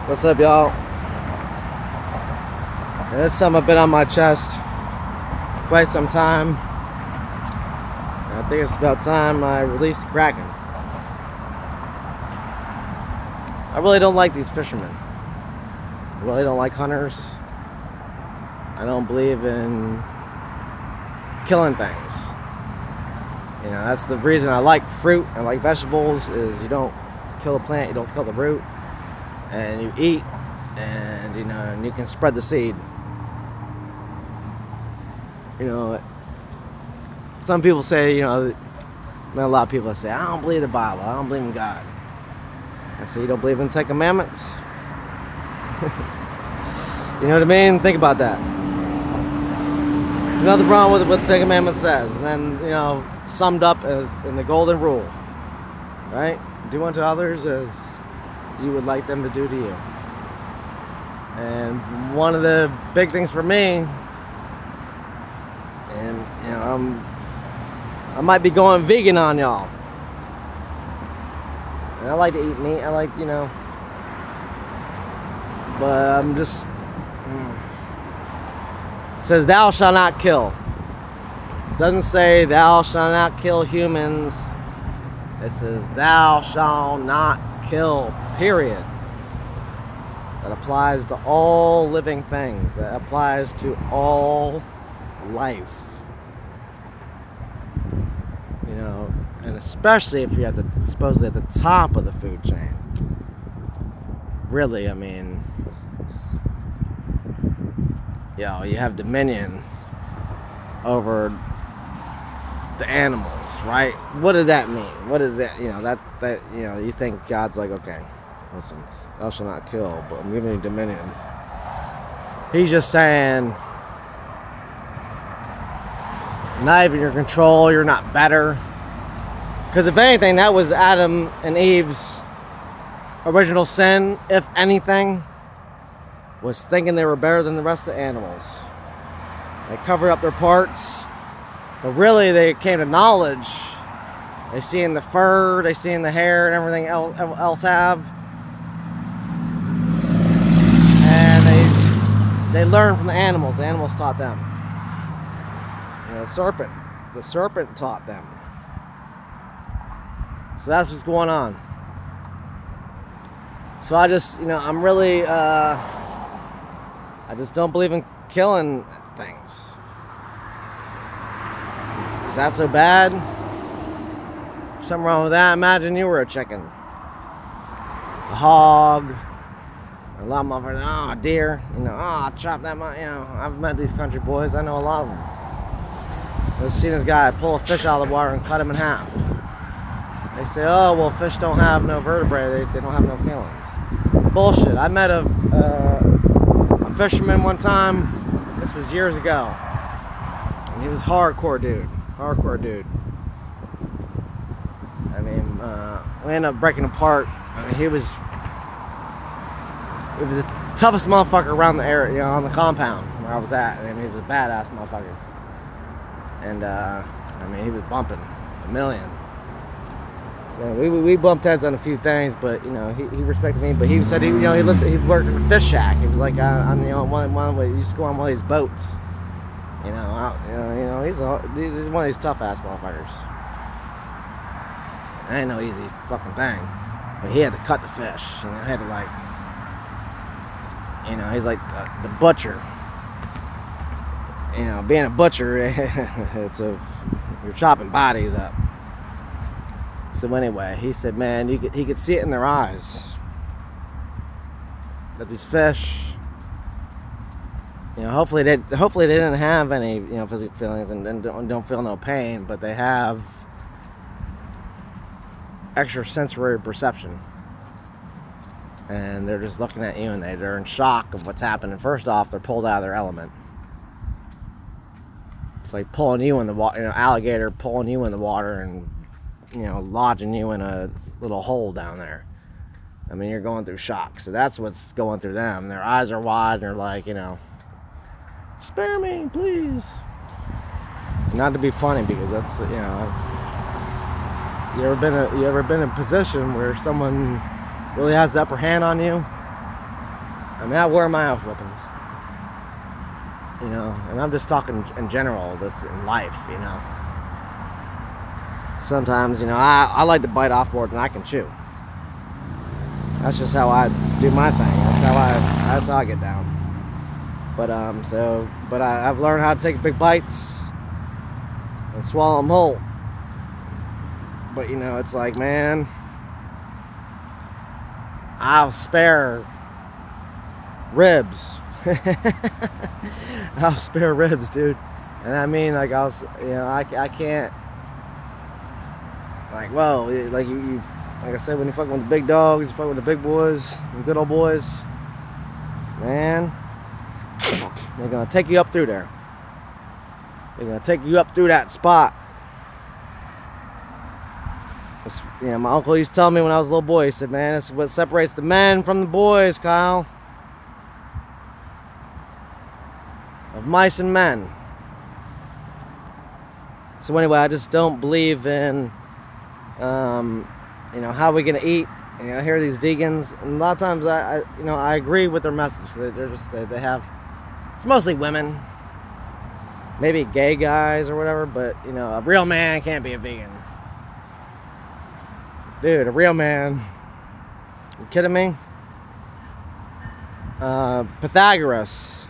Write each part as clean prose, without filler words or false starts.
What's up, y'all? And this is something I've been on my chest for quite some time. And I think it's about time I release the Kraken. I really don't like these fishermen. I really don't like hunters. I don't believe in killing things. You know, that's the reason I like fruit and like vegetables, is you don't kill the plant, you don't kill the root, and you eat, and you know, and you can spread the seed. You know, some people say, you know, a lot of people say, I don't believe the Bible, I don't believe in God. I say, you don't believe in the Ten Commandments? You know what I mean? Think about that. There's nothing wrong with what the Ten Commandments says. And then, you know, summed up as in the golden rule, right? Do unto others as you would like them to do to you. And one of the big things for me, and you know, I might be going vegan on y'all. And I like to eat meat. I like, you know, but I'm just. It says, "Thou shalt not kill." It doesn't say, "Thou shalt not kill humans." It says, "Thou shalt not kill." Period. That applies to all living things. That applies to all life. You know, and especially if you're supposedly at the top of the food chain. Really, I mean, you know, you have dominion over the animals, right? What does that mean? What is that? You know, that you know, you think God's like, okay, listen, thou shalt not kill, but I'm giving you dominion. He's just saying, not even your control, you're not better. Because if anything, that was Adam and Eve's original sin, if anything, was thinking they were better than the rest of the animals. They covered up their parts, but really they came to knowledge. They seen the fur, they seen the hair and everything else have. And they learned from the animals. The animals taught them. You know, the serpent taught them. So that's what's going on. So I just, you know, I'm really, I just don't believe in killing things. Is that so bad? Something wrong with that? Imagine you were a chicken, a hog, a lot of motherfuckers. Oh, deer. You know, I'll chop that. You know, I've met these country boys. I know a lot of them. I've seen this guy pull a fish out of the water and cut him in half. They say, oh, well, fish don't have no vertebrae. They don't have no feelings. Bullshit. I met a fisherman one time. This was years ago. And he was hardcore dude. Hardcore dude. I mean, we ended up breaking apart. I mean, he was the toughest motherfucker around the area, you know, on the compound where I was at. I mean, he was a badass motherfucker. And, I mean, he was bumping a million. So we bumped heads on a few things, but you know, he respected me. But he said he worked at a fish shack. He was like on you know one he used to go on one of these boats. You know, he's one of these tough ass motherfuckers. It ain't no easy fucking thing. But he had to cut the fish. You know, he had to like, you know, he's like the butcher. You know, being a butcher, you're chopping bodies up. So anyway, he said, man, he could see it in their eyes that these fish, you know, hopefully they didn't have any, you know, physical feelings and don't feel no pain, but they have extrasensory perception, and they're just looking at you and they're in shock of what's happening. First off, they're pulled out of their element. It's like pulling you in the water, you know, alligator pulling you in the water and, you know, lodging you in a little hole down there. I mean, you're going through shock. So that's what's going through them. Their eyes are wide and they're like, you know, spare me, please. Not to be funny, because that's, you know, you ever been in a position where someone really has the upper hand on you, I mean, I wear my house weapons. You know, and I'm just talking in general, this in life, you know. Sometimes, you know, I like to bite off more than I can chew. That's just how I do my thing. That's how I get down. But I've learned how to take big bites and swallow them whole. But you know, it's like, man, I'll spare ribs. I'll spare ribs, dude. And I mean, like, I can't, like, whoa, like you like I said, when you fucking with the big dogs, you fucking with the big boys, the good old boys, man, they're gonna take you up through there. They're gonna take you up through that spot. It's, you know, my uncle used to tell me when I was a little boy, he said, man, it's what separates the men from the boys, Kyle. Of mice and men. So anyway, I just don't believe in, you know, how we're gonna eat. You know, I hear these vegans, and a lot of times I agree with their message. They have, it's mostly women, maybe gay guys or whatever, but you know, a real man can't be a vegan. Dude, a real man. You kidding me? Pythagoras,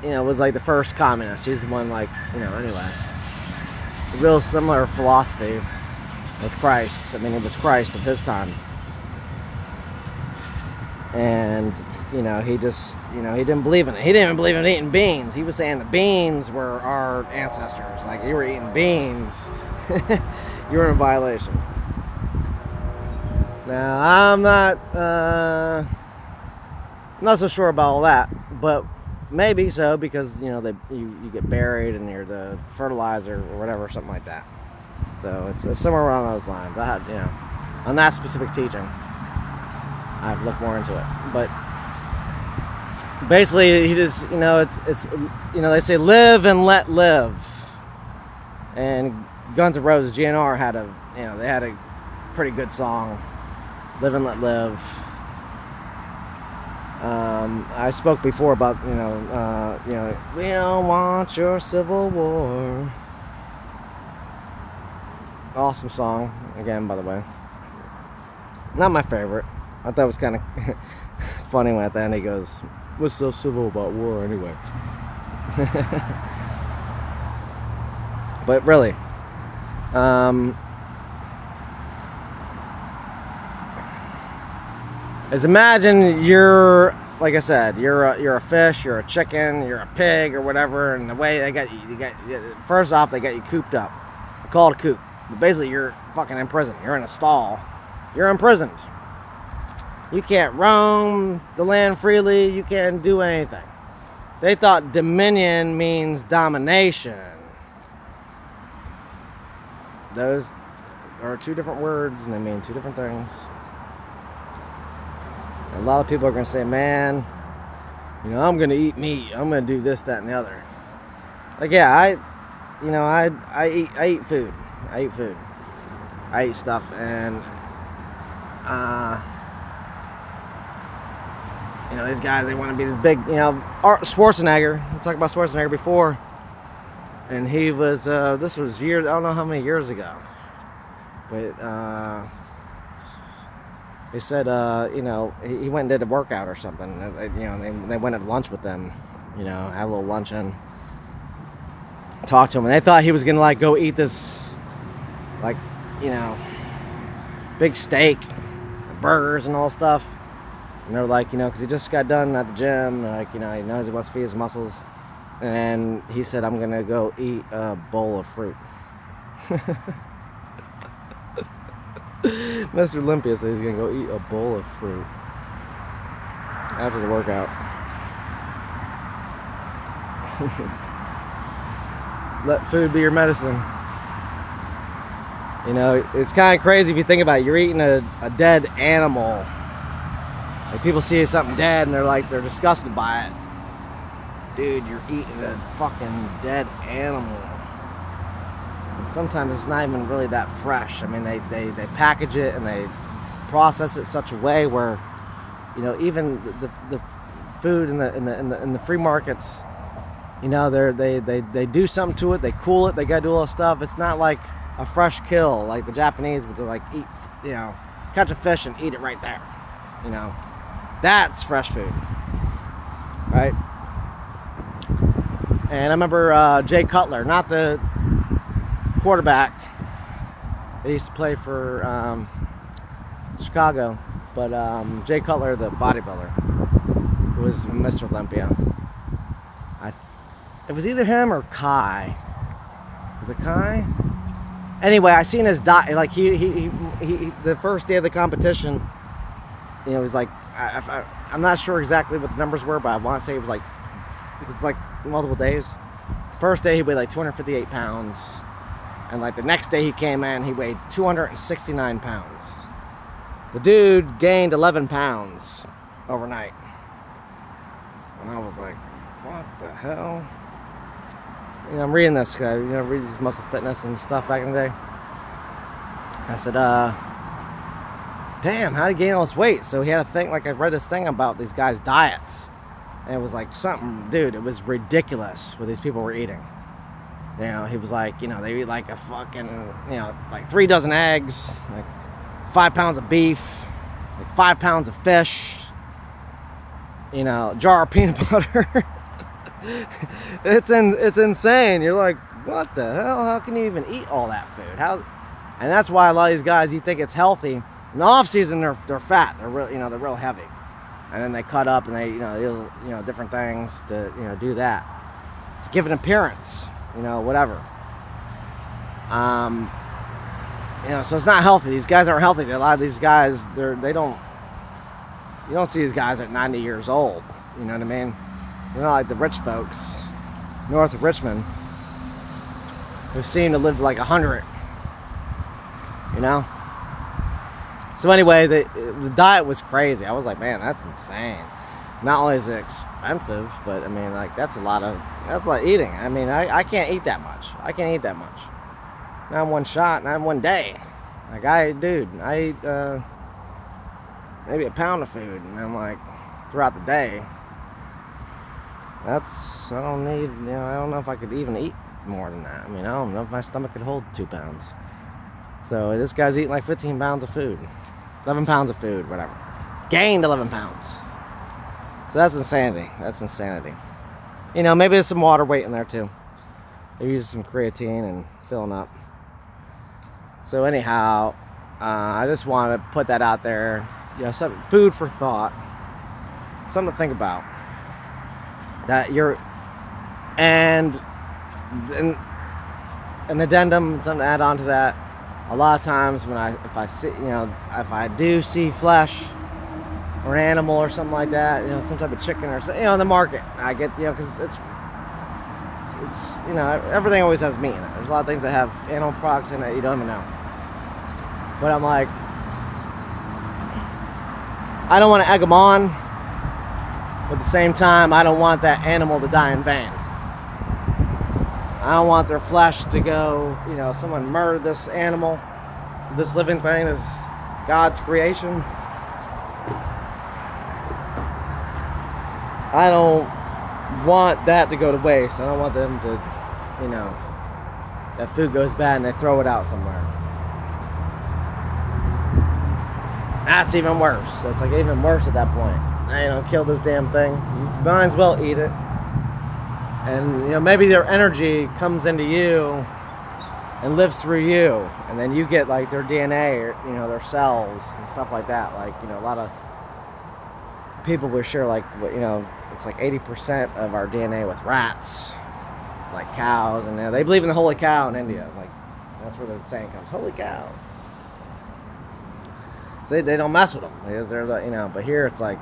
you know, was like the first communist. He's the one, like, you know, anyway. A real similar philosophy with Christ. I mean, it was Christ of his time. And, you know, he just, you know, he didn't believe in it. He didn't even believe in eating beans. He was saying the beans were our ancestors. Like, you were eating beans. You were in violation. Now, I'm not so sure about all that, but maybe so, because, you know, you get buried and you're the fertilizer or whatever, something like that. So it's somewhere around those lines. I had, you know, on that specific teaching, I have to look more into it. But basically, he just, you know, it's you know, they say live and let live. And Guns N' Roses, GNR had they had a pretty good song, Live and Let Live. I spoke before about, you know, we don't want your civil war. Awesome song, again, by the way. Not my favorite. I thought it was kind of funny when at the end he goes, what's so civil about war anyway? But really, is imagine you're, like I said, you're a fish, you're a chicken, you're a pig or whatever, and the way they got you first off, they got you cooped up. They call it a coop. But basically, you're fucking in prison. You're in a stall. You're imprisoned. You can't roam the land freely. You can't do anything. They thought dominion means domination. Those are two different words, and they mean two different things. And a lot of people are going to say, man, you know, I'm going to eat meat. I'm going to do this, that, and the other. Like, yeah, I eat food. I eat food. I eat stuff, and you know, these guys, they want to be this big, you know, Schwarzenegger. We talked about Schwarzenegger before, and he was, this was years, I don't know how many years ago, but he said, you know, he went and did a workout or something. You know, they went at lunch with them, you know, had a little luncheon, talked to him, and they thought he was gonna like go eat this, like, you know, big steak, burgers and all stuff. And they're like, you know, because he just got done at the gym, like, you know, he knows he wants to feed his muscles. And he said, I'm going to go eat a bowl of fruit. Mr. Olympia said he's going to go eat a bowl of fruit after the workout. Let food be your medicine. You know, it's kind of crazy if you think about it. You're eating a dead animal. Like, people see something dead and they're disgusted by it. Dude, you're eating a fucking dead animal. And sometimes it's not even really that fresh. I mean, they package it and they process it such a way where You know, even the food in the free markets, you know, they do something to it. They cool it. They gotta do all this stuff. It's not like a fresh kill like the Japanese would, like eat, you know, catch a fish and eat it right there. You know, that's fresh food, right? And I remember Jay Cutler, not the quarterback. They used to play for Chicago, but Jay Cutler, the bodybuilder, who was Mr. Olympia. It was either him or Kai. Was it Kai? Anyway, I seen his diet. Like he the first day of the competition, you know, it was like I'm not sure exactly what the numbers were, but I want to say it was like, because it's like multiple days. The first day he weighed like 258 pounds, and like the next day he came in, he weighed 269 pounds. The dude gained 11 pounds overnight, and I was like, what the hell? You know, I'm reading this guy, you know, read his Muscle Fitness and stuff back in the day. I said, damn, how did he gain all this weight? So he had to think, like, I read this thing about these guys' diets. And it was like something, dude, it was ridiculous what these people were eating. You know, he was like, you know, they eat like a fucking, you know, like 3 dozen eggs, like 5 pounds of beef, like 5 pounds of fish, you know, a jar of peanut butter. It's insane. You're like, what the hell? How can you even eat all that food? And that's why a lot of these guys, you think it's healthy. In the off season, they're fat. They're real, you know, they're real heavy, and then they cut up and they, you know, different things to, you know, do that to give an appearance, you know, whatever. You know, so it's not healthy. These guys aren't healthy. A lot of these guys, you don't see these guys at 90 years old. You know what I mean? They're not like the rich folks north of Richmond who seem to live to like 100. You know? So anyway, the diet was crazy. I was like, man, that's insane. Not only is it expensive, but I mean, like, that's a lot of eating. I mean, I can't eat that much. I can't eat that much. Not in one shot, not in one day. Like, I eat maybe a pound of food, and I'm like, throughout the day. I don't need, you know, I don't know if I could even eat more than that. I mean, I don't know if my stomach could hold 2 pounds. So this guy's eating like 15 pounds of food. 11 pounds of food, whatever. Gained 11 pounds. So that's insanity. That's insanity. You know, maybe there's some water weight in there too. They use some creatine and filling up. So anyhow, I just want to put that out there. You know, some food for thought. Something to think about. And an addendum, something to add on to that. A lot of times if I do see flesh or an animal or something like that, you know, some type of chicken or something, you know, in the market, I get, you know, because it's you know, everything always has meat in it. There's a lot of things that have animal products in it you don't even know. But I'm like, I don't want to egg them on, but at the same time, I don't want that animal to die in vain. I don't want their flesh to go, you know, someone murdered this animal, this living thing, this God's creation. I don't want that to go to waste. I don't want them to, you know, that food goes bad and they throw it out somewhere. That's even worse. That's like even worse at that point. You know, kill this damn thing. You might as well eat it. And, you know, maybe their energy comes into you and lives through you. And then you get, like, their DNA, or, you know, their cells and stuff like that. Like, you know, a lot of people will share, like, you know, it's like 80% of our DNA with rats, like cows. And, you know, they believe in the holy cow in India. Like, that's where the saying comes, holy cow. So they don't mess with them. Because they're, you know, but here it's like,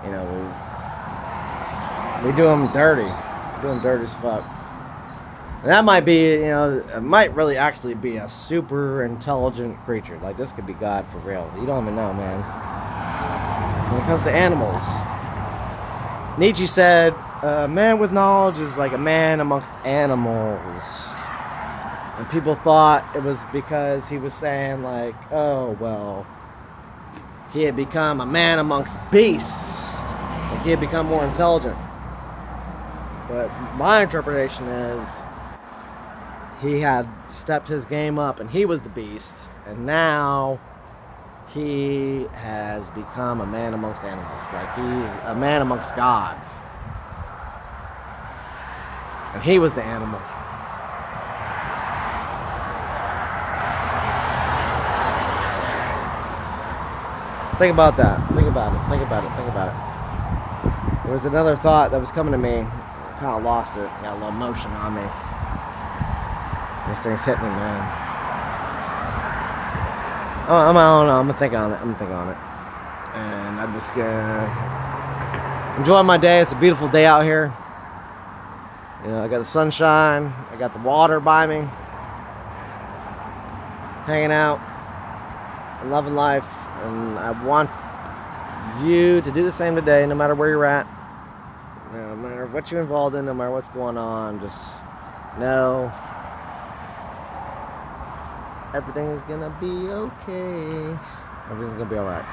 you know, we do them dirty. We do them dirty as fuck. And that might be, you know, it might really actually be a super intelligent creature. Like, this could be God for real. You don't even know, man. When it comes to animals, Nietzsche said, a man with knowledge is like a man amongst animals. And people thought it was because he was saying, like, oh, well, he had become a man amongst beasts. Like he had become more intelligent. But my interpretation is he had stepped his game up and he was the beast. And now he has become a man amongst animals. Like he's a man amongst God. And he was the animal. Think about that. Think about it. Think about it. Think about it. There was another thought that was coming to me. I kind of lost it. Got a little motion on me. This thing's hitting me, man. I don't know. I'm gonna think on it. And I'm just enjoying my day. It's a beautiful day out here. You know, I got the sunshine. I got the water by me. Hanging out. And loving life. And I want you to do the same today, no matter where you're at. No matter what you're involved in, no matter what's going on. Just know everything is gonna be okay. Everything's gonna be alright.